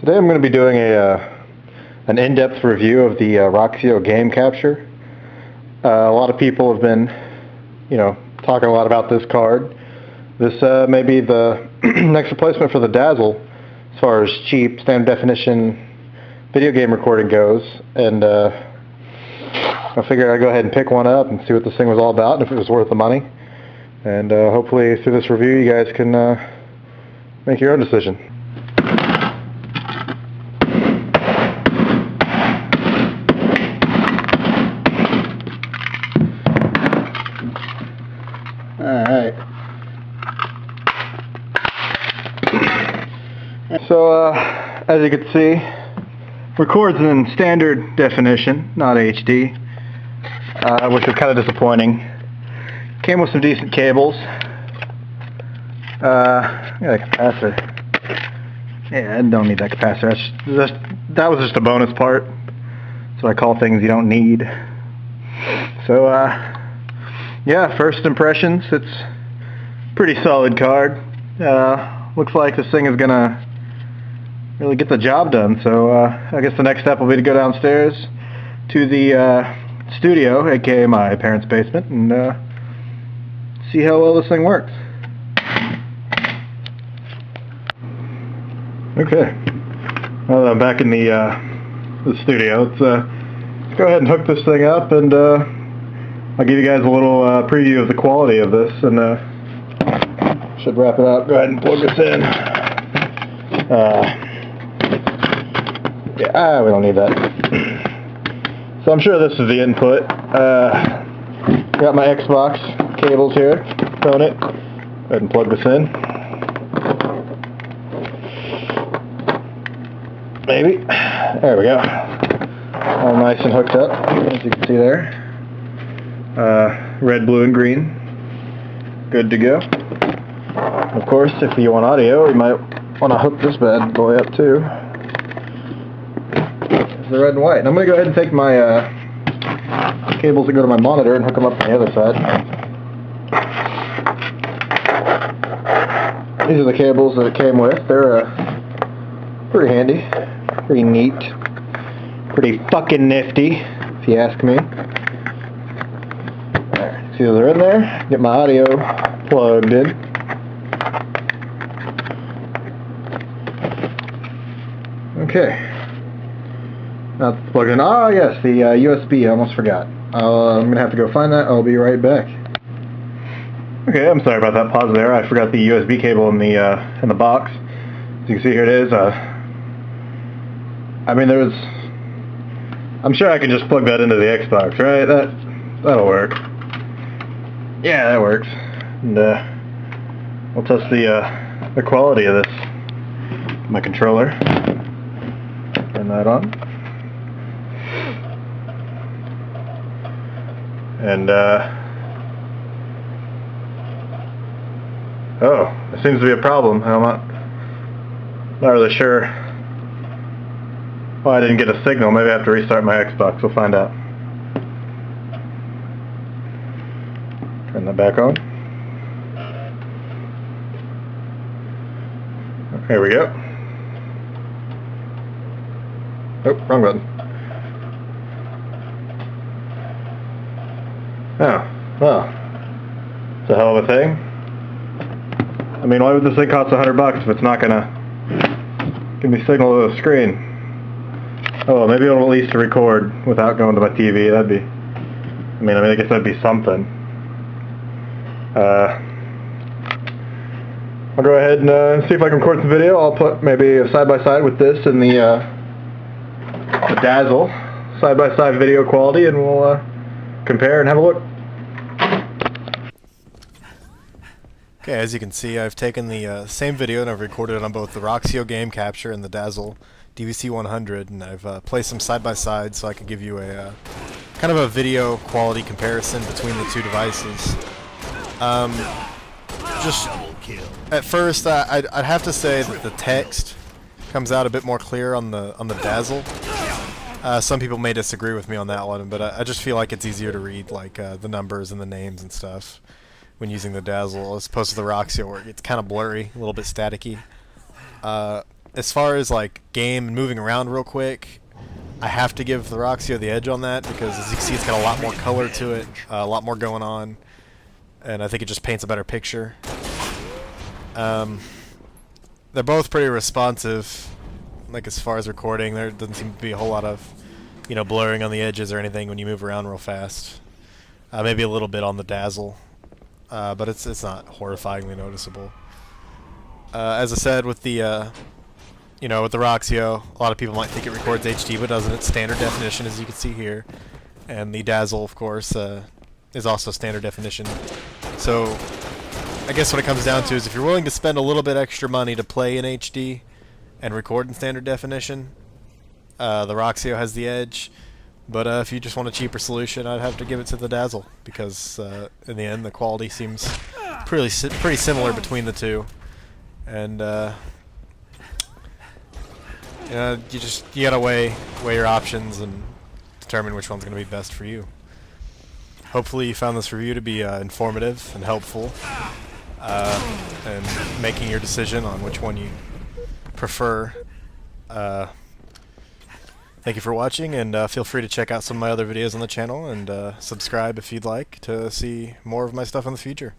Today I'm going to be doing an in-depth review of the Roxio Game Capture. A lot of people have been, talking a lot about this card. This may be the next replacement for the Dazzle as far as cheap, standard definition video game recording goes. And I figured I'd go ahead and pick one up and see what this thing was all about and if it was worth the money. And hopefully through this review you guys can make your own decision. Alright. So, as you can see, records in standard definition, not HD, which was kind of disappointing. Came with some decent cables. Got a capacitor. Yeah, I don't need that capacitor. That was just a bonus part. So I call things you don't need. So, yeah, first impressions, it's a pretty solid card. Looks like this thing is gonna really get the job done. So I guess the next step will be to go downstairs to the studio, aka my parents' basement, and see how well this thing works. Okay, now that I'm back in the studio, let's go ahead and hook this thing up, and I'll give you guys a little preview of the quality of this, and should wrap it up. Go ahead and plug this in. Yeah, we don't need that. So I'm sure this is the input. Got my Xbox cables here. Phone it. Go ahead and plug this in. Maybe. There we go. All nice and hooked up, as you can see there. Red, blue, and green. Good to go. Of course, if you want audio, you might want to hook this bad boy up too. There's the red and white. And I'm going to go ahead and take my cables that go to my monitor and hook them up on the other side. These are the cables that it came with. They're pretty handy, pretty neat, pretty fucking nifty, if you ask me. See those are in there. Get my audio plugged in. Okay. Now it's plugged in. Oh yes, the USB. I almost forgot. I'm gonna have to go find that. I'll be right back. Okay, I'm sorry about that pause there. I forgot the USB cable in the box. As you can see, here it is. I mean, I'm sure I can just plug that into the Xbox, right? That'll work. Yeah, that works. And we'll test the quality of this. My controller. Turn that on. And oh, there seems to be a problem. I'm not really sure. Well, I didn't get a signal. Maybe I have to restart my Xbox. We'll find out. Turn that back on. There we go. Oh, wrong button. Oh, well. It's a hell of a thing. I mean, why would this thing cost $100 if it's not gonna give me signal to the screen? Oh, well, maybe it'll at least record without going to my TV. That'd be... I guess that'd be something. I'll go ahead and see if I can record some video. I'll put maybe a side-by-side with this and the Dazzle side-by-side video quality, and we'll compare and have a look. Okay, as you can see, I've taken the same video and I've recorded it on both the Roxio Game Capture and the Dazzle DVC 100, and I've placed them side-by-side so I can give you a kind of a video quality comparison between the two devices. Just at first, I'd have to say that the text comes out a bit more clear on the Dazzle. Some people may disagree with me on that one, but I just feel like it's easier to read, like the numbers and the names and stuff when using the Dazzle as opposed to the Roxio, where it's kind of blurry, a little bit staticky. as far as like game and moving around real quick, I have to give the Roxio the edge on that because as you can see it's got a lot more color to it, a lot more going on, and I think it just paints a better picture. They're both pretty responsive, like as far as recording. There doesn't seem to be a whole lot of, you know, blurring on the edges or anything when you move around real fast. Maybe a little bit on the Dazzle, but it's not horrifyingly noticeable. As I said, with the you know, with the Roxio, a lot of people might think it records HD, but doesn't. It's standard definition, as you can see here. And the Dazzle, of course, is also standard definition. So, I guess what it comes down to is if you're willing to spend a little bit extra money to play in HD and record in standard definition, the Roxio has the edge. But if you just want a cheaper solution, I'd have to give it to the Dazzle, because in the end, the quality seems pretty similar between the two. And you know, you gotta weigh your options and determine which one's gonna be best for you. Hopefully you found this review to be informative and helpful, and making your decision on which one you prefer. Thank you for watching, and feel free to check out some of my other videos on the channel, and subscribe if you'd like to see more of my stuff in the future.